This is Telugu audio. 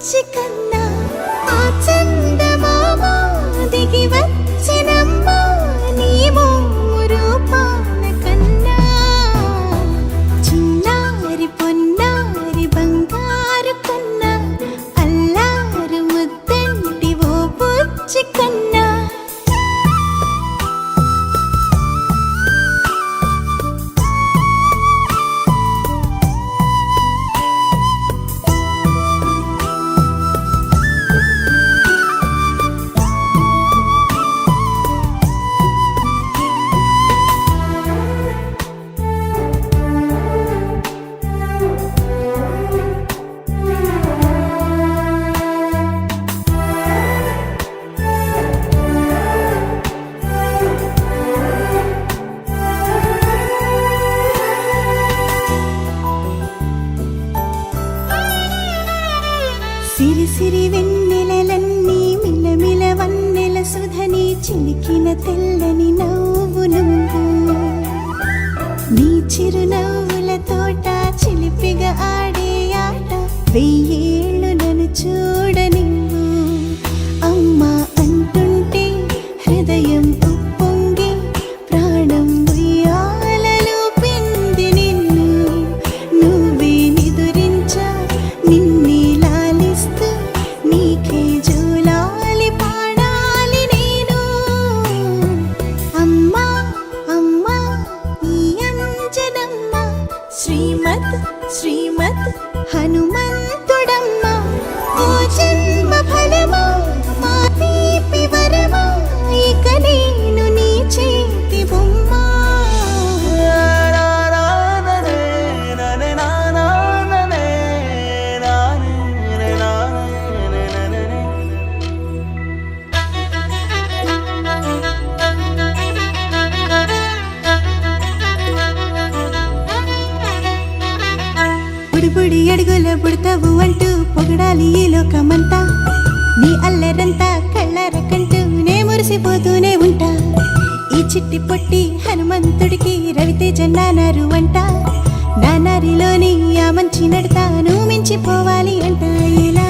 బుజ్జి కన్నా ఆ చందమామ దిగి వచ్చినమ్మా నీ రూపాల కన్నా చిన్నారి పొన్నారి బంగారు కన్నా అల్లారు ముద్దంటి ఓ బుజ్జి కన్నా సిరి సిరి వెన్నెలలన్నీ మిలమిల వన్నెల సుధని చిలికిన తెల్లని నవ్వు నువ్వు నీ చిరునవ్వుల తోట చిలిపిగా ఆడే ఆట వెయ్యేళ్ళు నన్ను చూడనివ్వు అమ్మా అంటుంటే హృదయం ఉప్పొంగి ప్రాణం ఉయ్యాలలో పిండి నిన్ను నువ్వే నిదురించా నిన్నే నీకే జూలాలి పాడాలి నేను అమ్మా అమ్మా ఈ అంజనమ్మ శ్రీమత్ శ్రీమత్ హనుమంతుడమ్మ ఓ జన్మ ఫలమా మా తీపి వరమా ఇక నేను నీ చేతి బొమ్మ బుడి అడుగుల బుడతావు అంటూ పొగడాలి ఈ లోకమంతా నీ అల్లరంతా కళ్ళారకంటూ నే మురిసిపోతూనే ఉంటా ఈ చిట్టి పొట్టి హనుమంతుడికి రవితేజ నానారు అంట నానారిలోని ఆ మంచి నడతా నువ్వు మించిపోవాలి అంట ఇలా